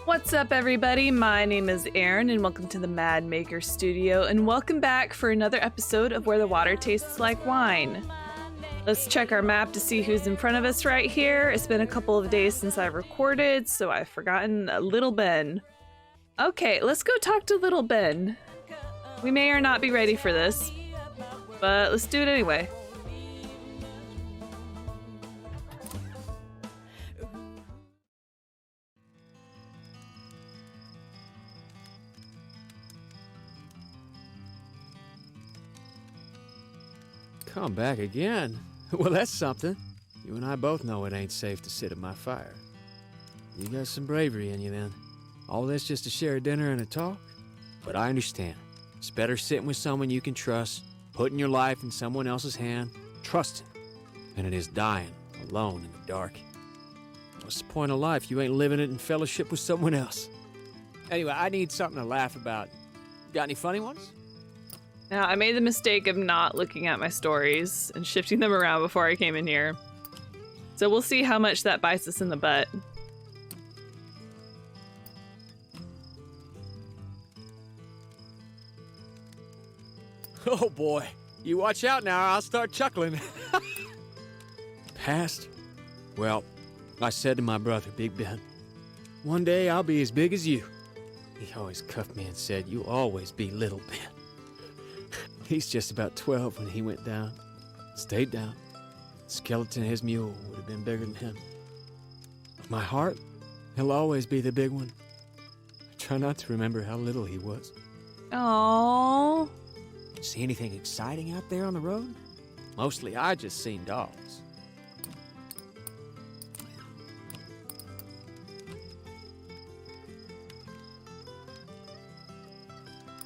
What's up, everybody? My name is Erin, and welcome to the Mad Maker Studio, and welcome back for another episode of Where the Water Tastes Like Wine. Let's check our map to see who's in front of us right here. It's been a couple of days since I recorded, so I've forgotten Little Ben. Okay, let's go talk to Little Ben. We may or not be ready for this, but let's do it anyway. Come back again? Well, that's something. You and I both know it ain't safe to sit at my fire. You got some bravery in you then. All this just to share a dinner and a talk? But I understand. It's better sitting with someone you can trust, putting your life in someone else's hand, trusting, than it is dying alone in the dark. What's the point of life? You ain't living it in fellowship with someone else. Anyway, I need something to laugh about. Got any funny ones? Now, I made the mistake of not looking at my stories and shifting them around before I came in here. So we'll see how much that bites us in the butt. Oh boy, you watch out now, I'll start chuckling. Past? Well, I said to my brother, Big Ben, one day I'll be as big as you. He always cuffed me and said, you'll always be Little Ben. He's just about 12 when he went down. Stayed down. Skeleton, his mule, would have been bigger than him. My heart, he'll always be the big one. I try not to remember how little he was. Aww. See anything exciting out there on the road? Mostly I just seen dogs.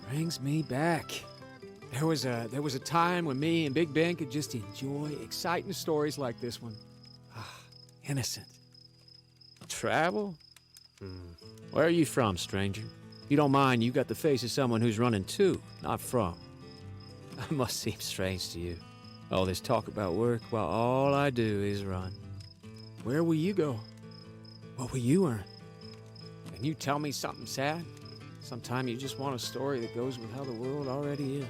Brings me back. There was a time when me and Big Ben could just enjoy exciting stories like this one. Ah, innocent. Travel? Where are you from, stranger? If you don't mind, you got the face of someone who's running to, not from. I must seem strange to you. All this talk about work while all I do is run. Where will you go? What will you earn? Can you tell me something sad? Sometime you just want a story that goes with how the world already is.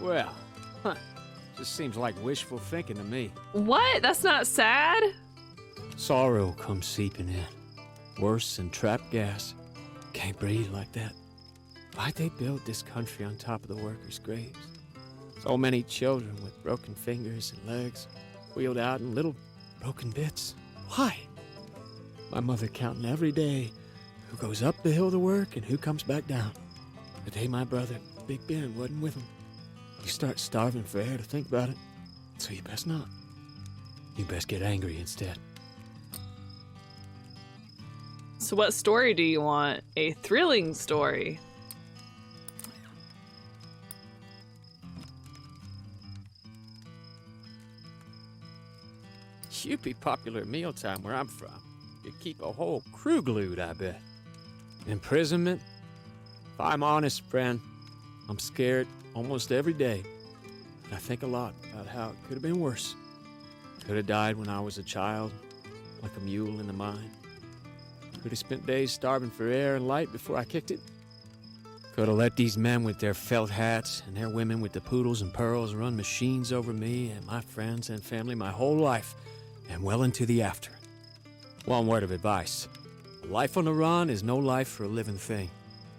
Well, just seems like wishful thinking to me. What? That's not sad? Sorrow comes seeping in. Worse than trapped gas. Can't breathe like that. Why'd they build this country on top of the workers' graves? So many children with broken fingers and legs, wheeled out in little broken bits. Why? My mother counting every day who goes up the hill to work and who comes back down. The day my brother, Big Ben, wasn't with him. You start starving for air to think about it, so you best not. You best get angry instead. So what story do you want? A thrilling story. You'd be popular at mealtime where I'm from. You'd keep a whole crew glued, I bet. Imprisonment? If I'm honest, friend, I'm scared almost every day. And I think a lot about how it could have been worse. Could have died when I was a child, like a mule in the mine. Could have spent days starving for air and light before I kicked it. Could have let these men with their felt hats and their women with the poodles and pearls run machines over me and my friends and family my whole life, and well into the after. One word of advice. Life on the run is no life for a living thing.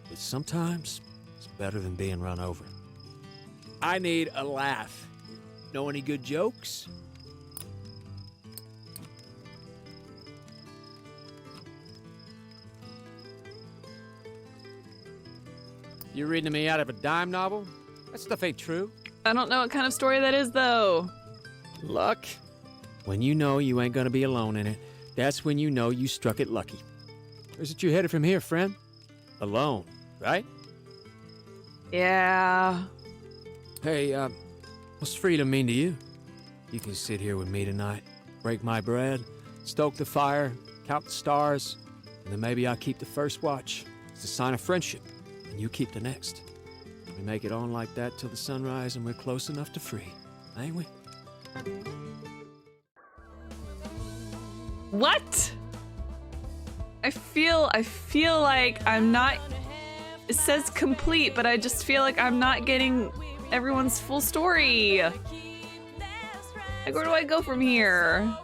But sometimes it's better than being run over. I need a laugh. Know any good jokes? You reading me out of a dime novel? That stuff ain't true. I don't know what kind of story that is, though. Luck? When you know you ain't gonna be alone in it, that's when you know you struck it lucky. Where's it you headed from here, friend? Alone, right? Yeah. Hey, what's freedom mean to you? You can sit here with me tonight, break my bread, stoke the fire, count the stars, and then maybe I'll keep the first watch. It's a sign of friendship, and you keep the next. We make it on like that till the sunrise and we're close enough to free, ain't we? What? I feel like I'm not. It says complete, but I just feel like I'm not getting everyone's full story. Like, where do I go from here?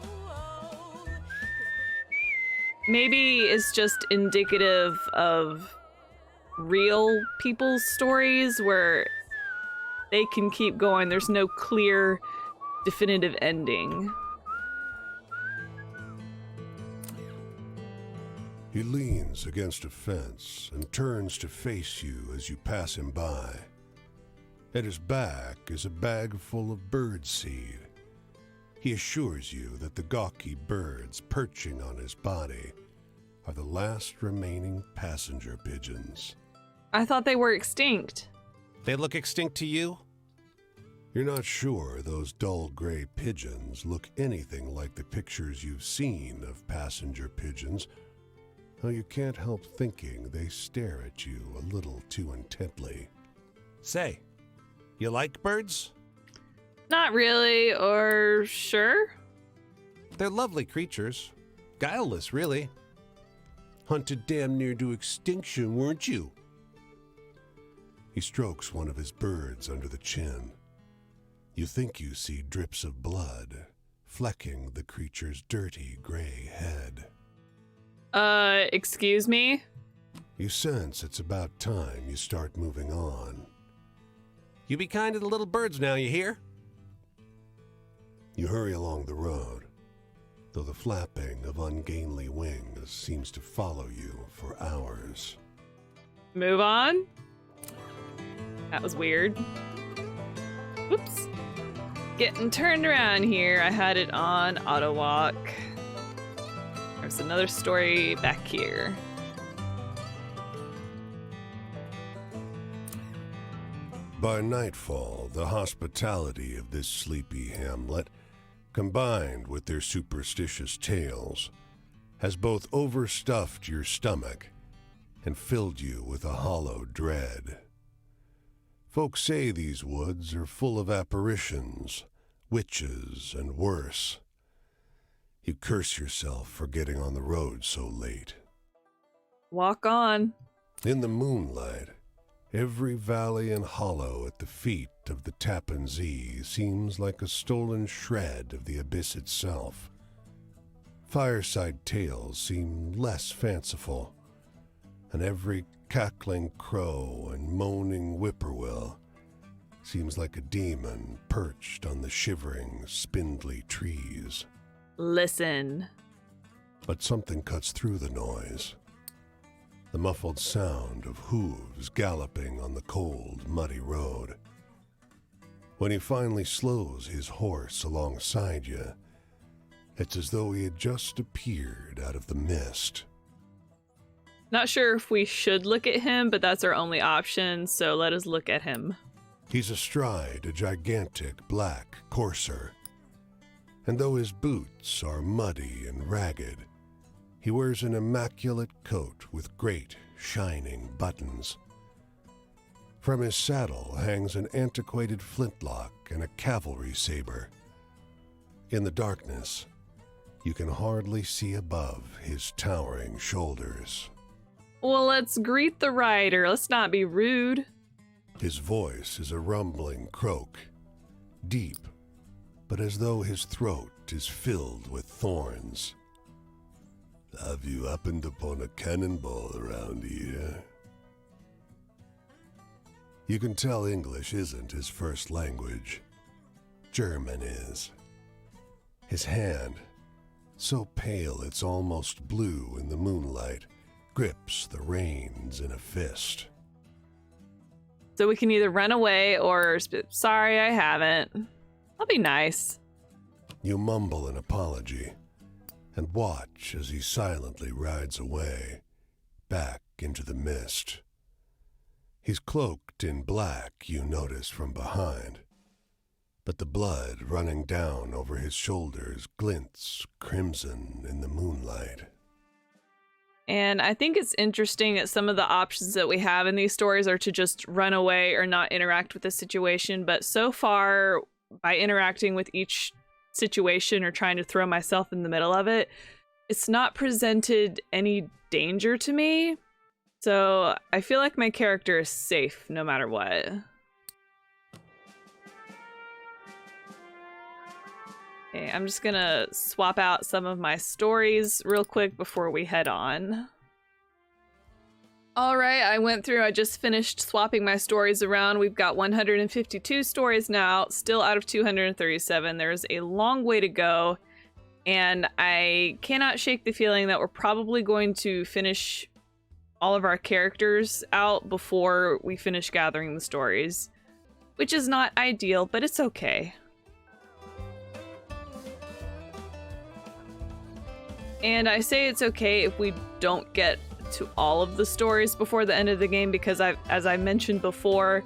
Maybe it's just indicative of real people's stories where they can keep going. There's no clear, definitive ending. He leans against a fence and turns to face you as you pass him by. At his back is a bag full of birdseed. He assures you that the gawky birds perching on his body are the last remaining passenger pigeons. I thought they were extinct. They look extinct to you? You're not sure those dull gray pigeons look anything like the pictures you've seen of passenger pigeons, though you can't help thinking they stare at you a little too intently. Say, you like birds? Not really, or sure? They're lovely creatures. Guileless, really. Hunted damn near to extinction, weren't you? He strokes one of his birds under the chin. You think you see drips of blood flecking the creature's dirty gray head. Excuse me? You sense it's about time you start moving on. You be kind to the little birds now, you hear? You hurry along the road, though the flapping of ungainly wings seems to follow you for hours. Move on? That was weird. Whoops. Getting turned around here. I had it on auto walk. There's another story back here. By nightfall, the hospitality of this sleepy hamlet, combined with their superstitious tales, has both overstuffed your stomach and filled you with a hollow dread. Folks say these woods are full of apparitions, witches, and worse. You curse yourself for getting on the road so late. Walk on. In the moonlight, every valley and hollow at the feet of the Tappan Zee seems like a stolen shred of the abyss itself. Fireside tales seem less fanciful, and every cackling crow and moaning whippoorwill seems like a demon perched on the shivering, spindly trees. Listen. But something cuts through the noise. The muffled sound of hooves galloping on the cold, muddy road. When he finally slows his horse alongside you, it's as though he had just appeared out of the mist. Not sure if we should look at him, but that's our only option, so let us look at him. He's astride a gigantic black courser, and though his boots are muddy and ragged, he wears an immaculate coat with great, shining buttons. From his saddle hangs an antiquated flintlock and a cavalry saber. In the darkness, you can hardly see above his towering shoulders. Well, let's greet the rider. Let's not be rude. His voice is a rumbling croak, deep, but as though his throat is filled with thorns. Have you happened upon a cannonball around here? You can tell English isn't his first language. German is. His hand, so pale it's almost blue in the moonlight, grips the reins in a fist. So we can either run away or sorry, I haven't. I'll be nice. You mumble an apology and watch as he silently rides away, back into the mist. He's cloaked in black, you notice from behind, but the blood running down over his shoulders glints crimson in the moonlight. And I think it's interesting that some of the options that we have in these stories are to just run away or not interact with the situation. But so far, by interacting with each situation or trying to throw myself in the middle of it, it's not presented any danger to me. So I feel like my character is safe no matter what. Okay, I'm just gonna swap out some of my stories real quick before we head on. All right, I just finished swapping my stories around. We've got 152 stories now, still out of 237. There's a long way to go, and I cannot shake the feeling that we're probably going to finish all of our characters out before we finish gathering the stories, which is not ideal, but it's okay. And I say it's okay if we don't get to all of the stories before the end of the game, because as I mentioned before,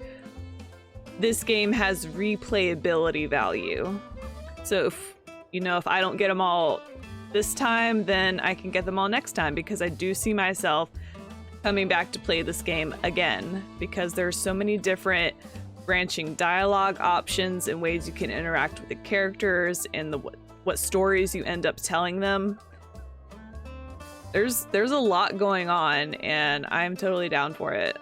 this game has replayability value. So if I don't get them all this time, then I can get them all next time, because I do see myself coming back to play this game again, because there's so many different branching dialogue options and ways you can interact with the characters and what stories you end up telling them. There's a lot going on, and I'm totally down for it.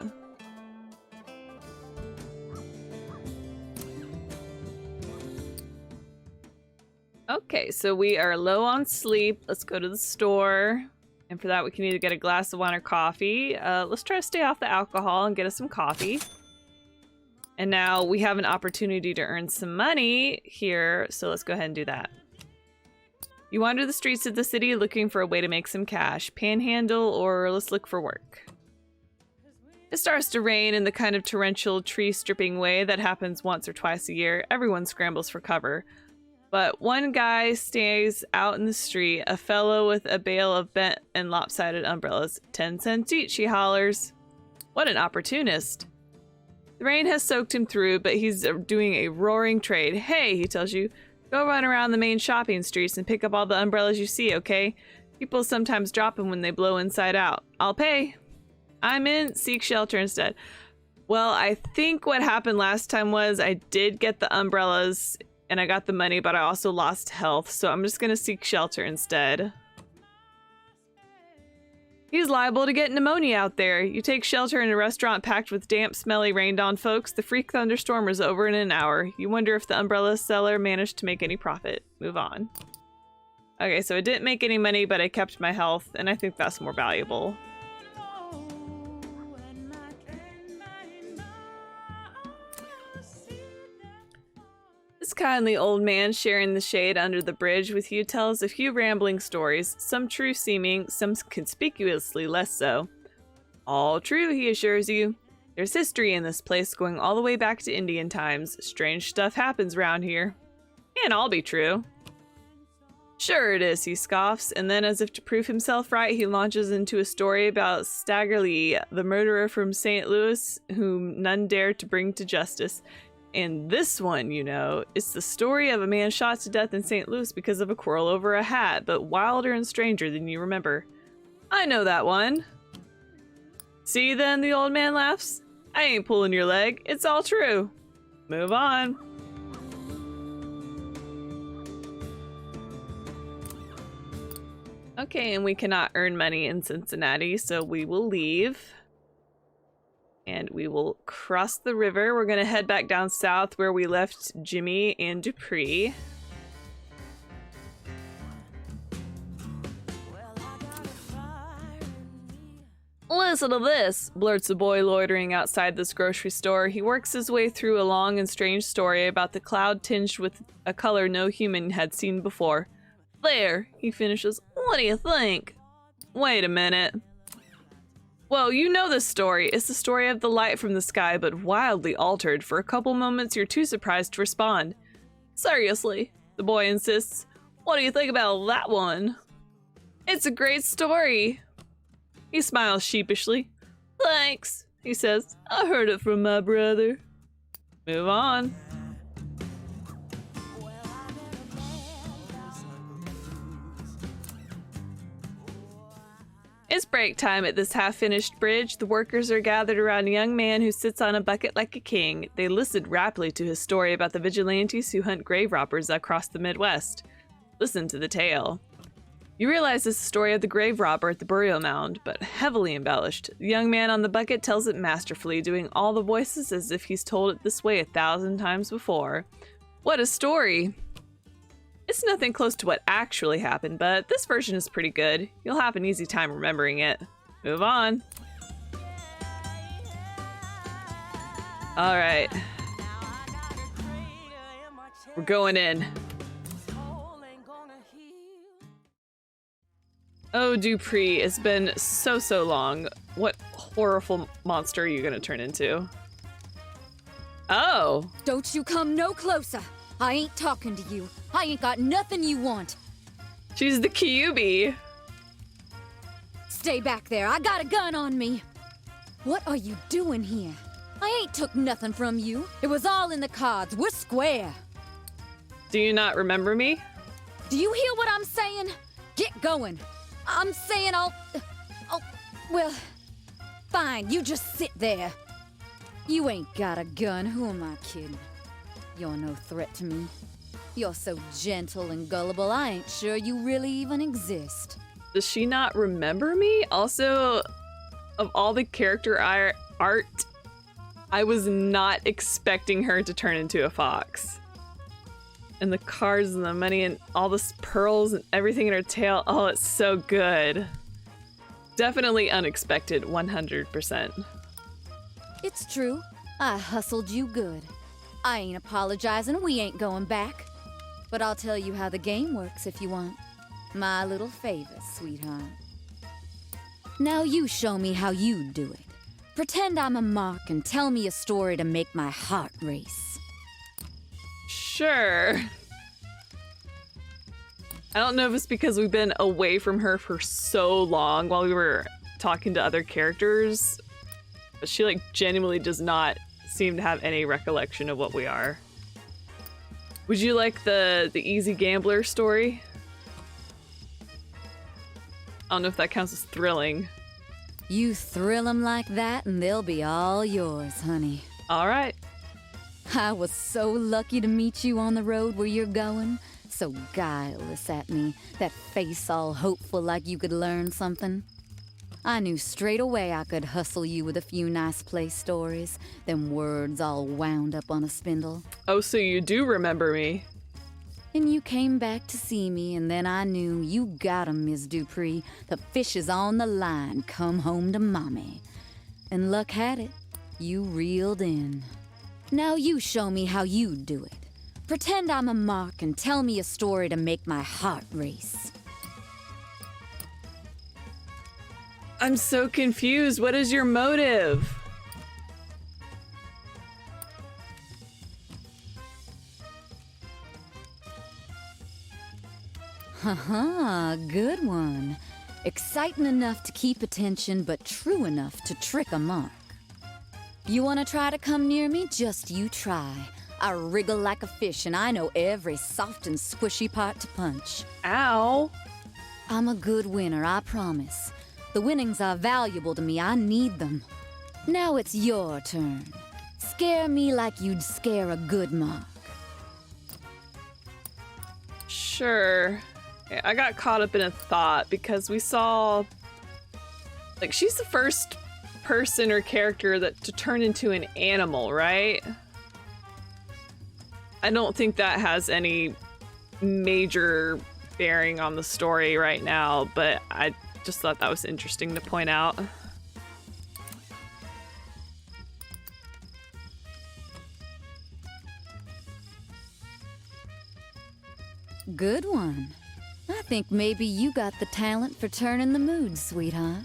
Okay, so we are low on sleep. Let's go to the store. And for that, we can either get a glass of wine or coffee. Let's try to stay off the alcohol and get us some coffee. And now we have an opportunity to earn some money here, so let's go ahead and do that. You wander the streets of the city looking for a way to make some cash. Panhandle, or let's look for work. It starts to rain in the kind of torrential tree-stripping way that happens once or twice a year. Everyone scrambles for cover. But one guy stays out in the street, a fellow with a bale of bent and lopsided umbrellas. 10 cents each, he hollers. What an opportunist. The rain has soaked him through, but he's doing a roaring trade. Hey, he tells you, go run around the main shopping streets and pick up all the umbrellas you see, okay? People sometimes drop them when they blow inside out. I'll pay. I'm in. Seek shelter instead. Well, I think what happened last time was I did get the umbrellas and I got the money, but I also lost health, so I'm just gonna seek shelter instead. He's liable to get pneumonia out there. You take shelter in a restaurant packed with damp, smelly, rained-on folks. The freak thunderstorm is over in an hour. You wonder if the umbrella seller managed to make any profit. Move on. Okay, so I didn't make any money, but I kept my health, and I think that's more valuable. This kindly old man sharing the shade under the bridge with you tells a few rambling stories, some true seeming, some conspicuously less so. All true, he assures you. There's history in this place going all the way back to Indian times. Strange stuff happens around here. Can't all be true. Sure it is, he scoffs, and then as if to prove himself right, he launches into a story about Stagger Lee, the murderer from St. Louis, whom none dared to bring to justice. And this one, you know, it's the story of a man shot to death in St. Louis because of a quarrel over a hat, but wilder and stranger than you remember. I know that one. See then, the old man laughs. I ain't pulling your leg. It's all true. Move on. Okay, and we cannot earn money in Cincinnati, so we will leave. And we will cross the river. We're going to head back down south where we left Jimmy and Dupree. Listen to this, blurts a boy loitering outside this grocery store. He works his way through a long and strange story about the cloud tinged with a color no human had seen before. There, he finishes. What do you think? Wait a minute. Well, you know this story. It's the story of the light from the sky, but wildly altered. For a couple moments, you're too surprised to respond. Seriously, the boy insists. What do you think about that one? It's a great story. He smiles sheepishly. Thanks, he says. I heard it from my brother. Move on. It's break time at this half-finished bridge. The workers are gathered around a young man who sits on a bucket like a king. They listened raptly to his story about the vigilantes who hunt grave robbers across the Midwest. Listen to the tale. You realize this is the story of the grave robber at the burial mound, but heavily embellished. The young man on the bucket tells it masterfully, doing all the voices as if he's told it this way 1,000 times before. What a story! It's nothing close to what actually happened, but this version is pretty good. You'll have an easy time remembering it. Move on. Alright. We're going in. Oh, Dupree, it's been so long. What horrible monster are you gonna turn into? Oh! Don't you come no closer. I ain't talking to you. I ain't got nothing you want. She's the Kyuubi. Stay back there. I got a gun on me. What are you doing here? I ain't took nothing from you. It was all in the cards. We're square. Do you not remember me? Do you hear what I'm saying? Get going. I'm saying well, fine. You just sit there. You ain't got a gun. Who am I kidding? You're no threat to me. You're so gentle and gullible, I ain't sure you really even exist. Does she not remember me? Also, of all the character art, I was not expecting her to turn into a fox. And the cards and the money and all the pearls and everything in her tail. Oh, it's so good. Definitely unexpected, 100%. It's true. I hustled you good. I ain't apologizing, we ain't going back. But I'll tell you how the game works if you want. My little favor, sweetheart. Now you show me how you do it. Pretend I'm a mark and tell me a story to make my heart race. Sure. I don't know if it's because we've been away from her for so long while we were talking to other characters, but she like genuinely does not seem to have any recollection of what we are. Would you like the easy gambler story? I don't know if that counts as thrilling. You thrill 'em like that and they'll be all yours, honey. All right. I was so lucky to meet you on the road where you're going. So guileless at me, that face all hopeful like you could learn something. I knew straight away I could hustle you with a few nice play stories, them words all wound up on a spindle. Oh, so you do remember me. And you came back to see me, and then I knew you got 'em, Miss Dupree. The fish is on the line, come home to mommy. And luck had it, you reeled in. Now you show me how you do it. Pretend I'm a mark and tell me a story to make my heart race. I'm so confused. What is your motive? Haha, good one. Exciting enough to keep attention, but true enough to trick a mark. You wanna try to come near me? Just you try. I wriggle like a fish and I know every soft and squishy part to punch. Ow. I'm a good winner, I promise. The winnings are valuable to me, I need them. Now it's your turn. Scare me like you'd scare a good mark. Sure. Yeah, I got caught up in a thought because we saw, like, she's the first person or character to turn into an animal, right? I don't think that has any major bearing on the story right now, but I just thought that was interesting to point out. Good one. I think maybe you got the talent for turning the mood, sweetheart.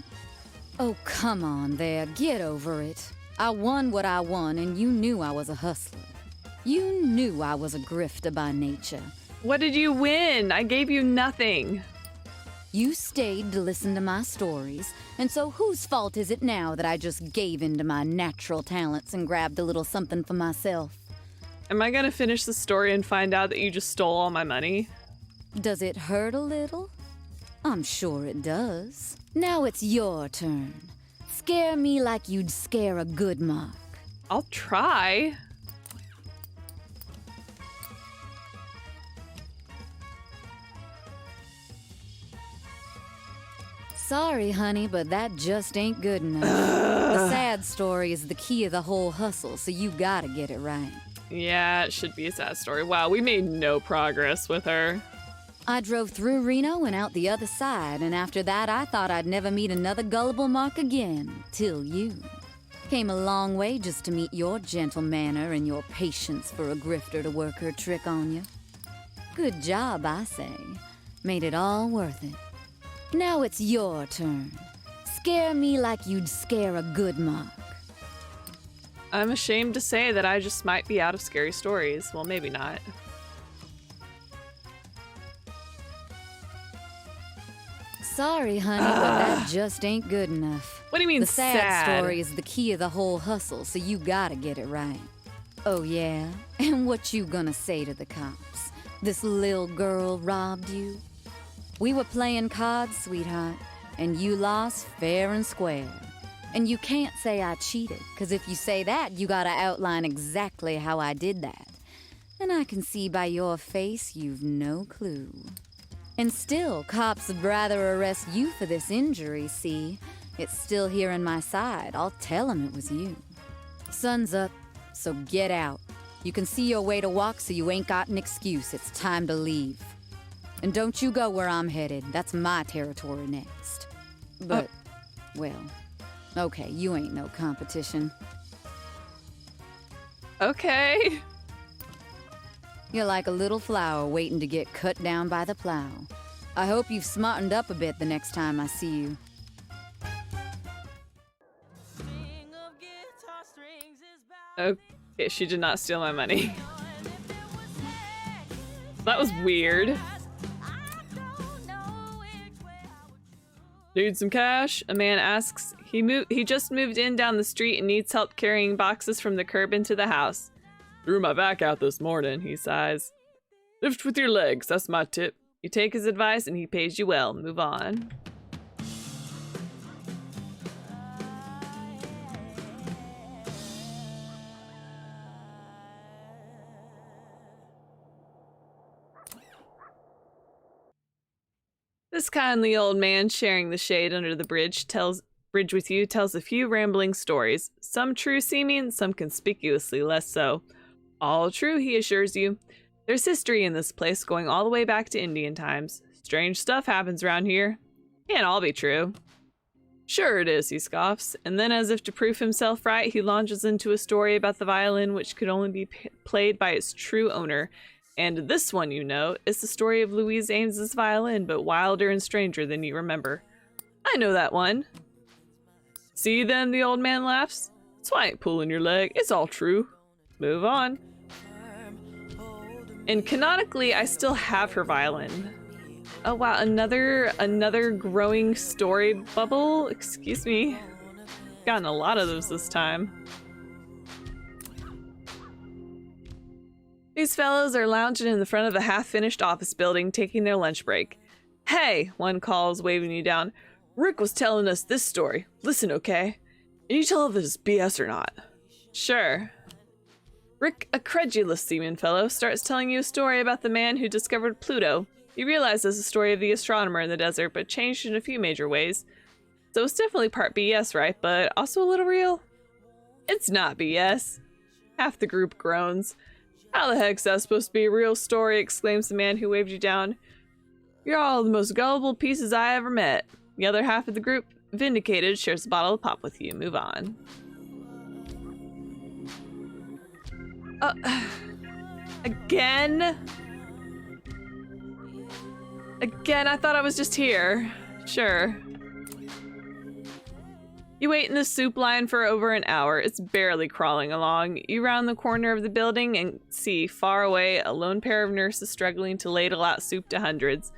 Oh, come on there, get over it. I won what I won, and you knew I was a hustler. You knew I was a grifter by nature. What did you win? I gave you nothing. You stayed to listen to my stories, and so whose fault is it now that I just gave in to my natural talents and grabbed a little something for myself? Am I gonna finish the story and find out that you just stole all my money? Does it hurt a little? I'm sure it does. Now it's your turn. Scare me like you'd scare a good mark. I'll try. Sorry, honey, but that just ain't good enough. The sad story is the key of the whole hustle, so you gotta get it right. Yeah, it should be a sad story. Wow, we made no progress with her. I drove through Reno and out the other side, and after that I thought I'd never meet another gullible mark again, till you. Came a long way just to meet your gentle manner and your patience for a grifter to work her trick on you. Good job, I say. Made it all worth it. Now it's your turn. Scare me like you'd scare a good mark. I'm ashamed to say that I just might be out of scary stories. Well, maybe not. Sorry, honey, but that just ain't good enough. What do you mean The sad sad? story is the key of the whole hustle, so you gotta get it right. Oh yeah? And what you gonna say to the cops? This lil girl robbed you? We were playing cards, sweetheart, and you lost fair and square. And you can't say I cheated, because if you say that, you gotta outline exactly how I did that. And I can see by your face you've no clue. And still, cops would rather arrest you for this injury, see? It's still here in my side. I'll tell 'em it was you. Sun's up, so get out. You can see your way to walk, so you ain't got an excuse. It's time to leave. And don't you go where I'm headed. That's my territory next. But, well, okay, you ain't no competition. Okay. You're like a little flower waiting to get cut down by the plow. I hope you've smartened up a bit the next time I see you. Okay, she did not steal my money. That was weird. Need some cash? A man asks. He just moved in down the street and needs help carrying boxes from the curb into the house. Threw my back out this morning, he sighs. Lift with your legs, that's my tip. You take his advice and he pays you well. Move on. This kindly old man sharing the shade under the bridge with you tells a few rambling stories, some true seeming, some conspicuously less so. All true, he assures you. There's history in this place going all the way back to Indian times. Strange stuff happens around here. Can't all be true. Sure it is, he scoffs, and then as if to prove himself right, he launches into a story about the violin which could only be played by its true owner. And this one, you know, is the story of Louise Ames's violin, but wilder and stranger than you remember. I know that one. See then, the old man laughs. So I ain't pulling your leg, it's all true. Move on. And canonically, I still have her violin. Oh wow, another growing story bubble? Excuse me. Gotten a lot of those this time. These fellows are lounging in the front of a half-finished office building, taking their lunch break. Hey, one calls, waving you down. Rick was telling us this story. Listen, okay? And you tell if it's BS or not. Sure. Rick, a credulous seaman fellow, starts telling you a story about the man who discovered Pluto. You realize it's a story of the astronomer in the desert, but changed in a few major ways. So it's definitely part BS, right? But also a little real? It's not BS. Half the group groans. How the heck's that supposed to be a real story? Exclaims the man who waved you down. You're all the most gullible pieces I ever met. The other half of the group, vindicated, shares a bottle of pop with you. Move on. Again? Again, I thought I was just here. Sure. You wait in the soup line for over an hour. It's barely crawling along. You round the corner of the building and see, far away, a lone pair of nurses struggling to ladle out soup to hundreds.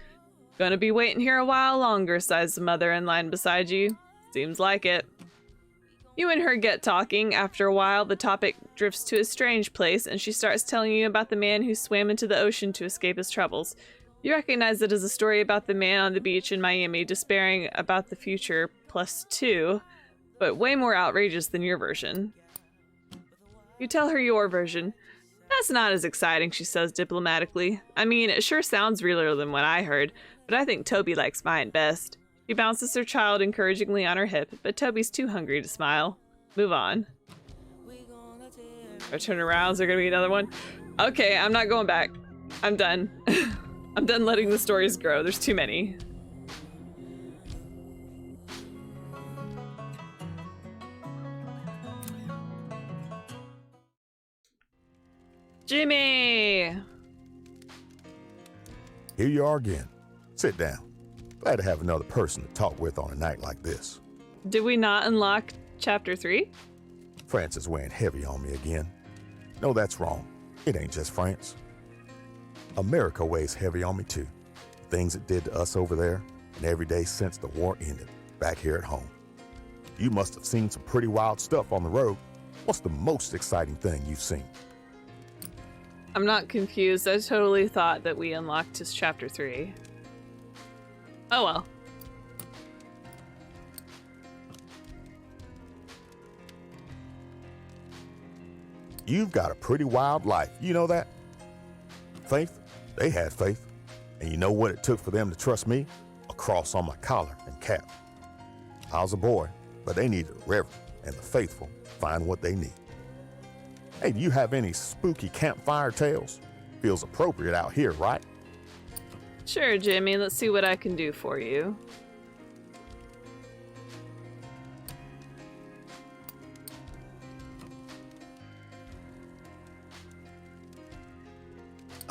Gonna be waiting here a while longer, sighs the mother in line beside you. Seems like it. You and her get talking. After a while, the topic drifts to a strange place, and she starts telling you about the man who swam into the ocean to escape his troubles. You recognize it as a story about the man on the beach in Miami despairing about the future +2, but way more outrageous than your version. You tell her your version. That's not as exciting, she says diplomatically. I mean, it sure sounds realer than what I heard, but I think Toby likes mine best. She bounces her child encouragingly on her hip, but Toby's too hungry to smile. Move on. I turn around, is there gonna be another one? Okay, I'm not going back. I'm done. I'm done letting the stories grow. There's too many. Jimmy! Here you are again. Sit down. Glad to have another person to talk with on a night like this. Did we not unlock chapter 3? France is weighing heavy on me again. No, that's wrong. It ain't just France. America weighs heavy on me too. Things it did to us over there, and every day since the war ended, back here at home. You must have seen some pretty wild stuff on the road. What's the most exciting thing you've seen? I'm not confused. I totally thought that we unlocked his chapter 3. Oh well. You've got a pretty wild life, you know that? Faith, they had faith. And you know what it took for them to trust me? A cross on my collar and cap. I was a boy, but they needed a reverend, and the faithful find what they need. Hey, do you have any spooky campfire tales? Feels appropriate out here, right? Sure, Jimmy. Let's see what I can do for you.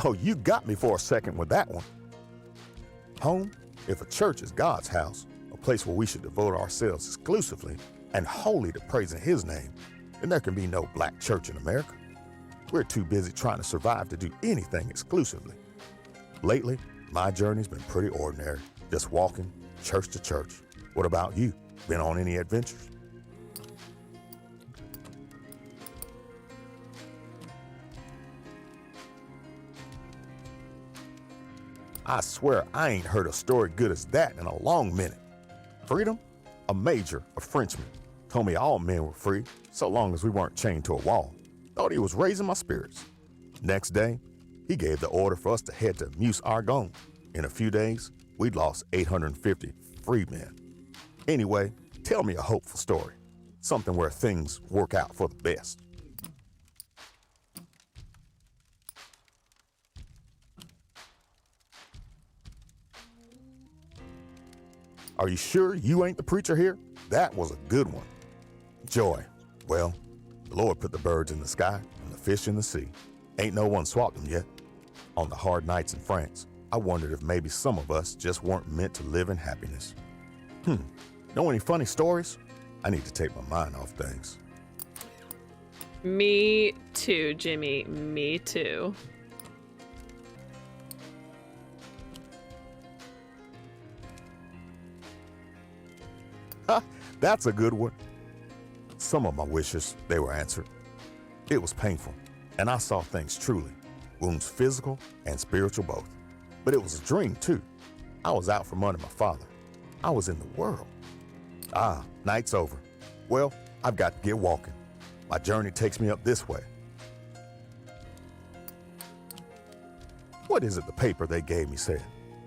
Oh, you got me for a second with that one. Home, if a church is God's house, a place where we should devote ourselves exclusively and wholly to praising His name, then there can be no black church in America. We're too busy trying to survive to do anything exclusively. Lately, my journey's been pretty ordinary, just walking church to church. What about you? Been on any adventures? I swear I ain't heard a story good as that in a long minute. Freedom? A major, a Frenchman, told me all men were free, so long as we weren't chained to a wall. Thought he was raising my spirits. Next day, he gave the order for us to head to Meuse-Argonne. In a few days, we'd lost 850 free men. Anyway, tell me a hopeful story. Something where things work out for the best. Are you sure you ain't the preacher here? That was a good one. Joy. Well, the Lord put the birds in the sky and the fish in the sea. Ain't no one swapped them yet. On the hard nights in France, I wondered if maybe some of us just weren't meant to live in happiness. Know any funny stories? I need to take my mind off things. Me too, Jimmy. Me too. Ha! That's a good one. Some of my wishes, they were answered. It was painful, and I saw things truly. Wounds physical and spiritual both. But it was a dream, too. I was out from under my father. I was in the world. Ah, night's over. Well, I've got to get walking. My journey takes me up this way. What is it the paper they gave me said?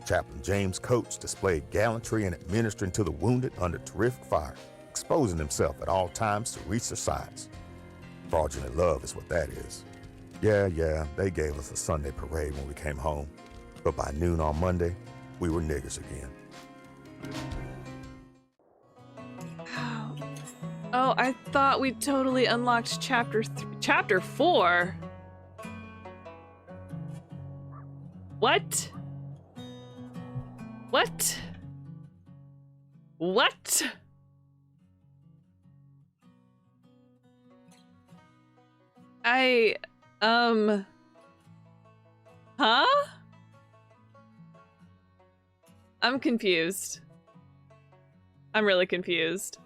Chaplain James Coates displayed gallantry in administering to the wounded under terrific fire, exposing himself at all times to reach their sides. Fraudulent love is what that is. Yeah, they gave us a Sunday parade when we came home. But by noon on Monday, we were niggers again. Oh, I thought we totally unlocked chapter 4. What? What? What? Huh? I'm confused. I'm really confused.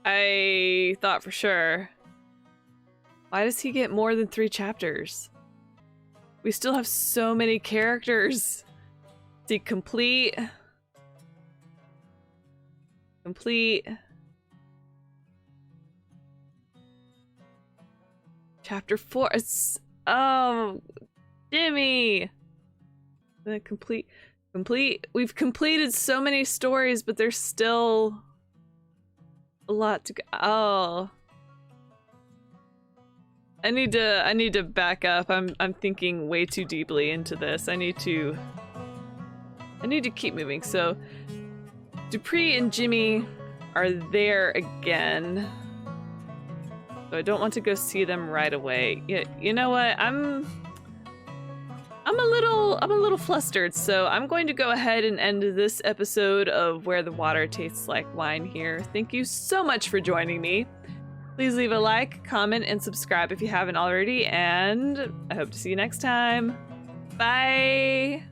I thought for sure. Why does he get more than 3 chapters? We still have so many characters. See, complete. Chapter 4. It's, oh, Jimmy. The complete. We've completed so many stories, but there's still a lot to go. Oh. I need to back up. I'm thinking way too deeply into this. I need to keep moving. So Dupree and Jimmy are there again. So I don't want to go see them right away. You know what? I'm a little flustered, so I'm going to go ahead and end this episode of Where the Water Tastes Like Wine here. Thank you so much for joining me. Please leave a like, comment, and subscribe if you haven't already, and I hope to see you next time. Bye!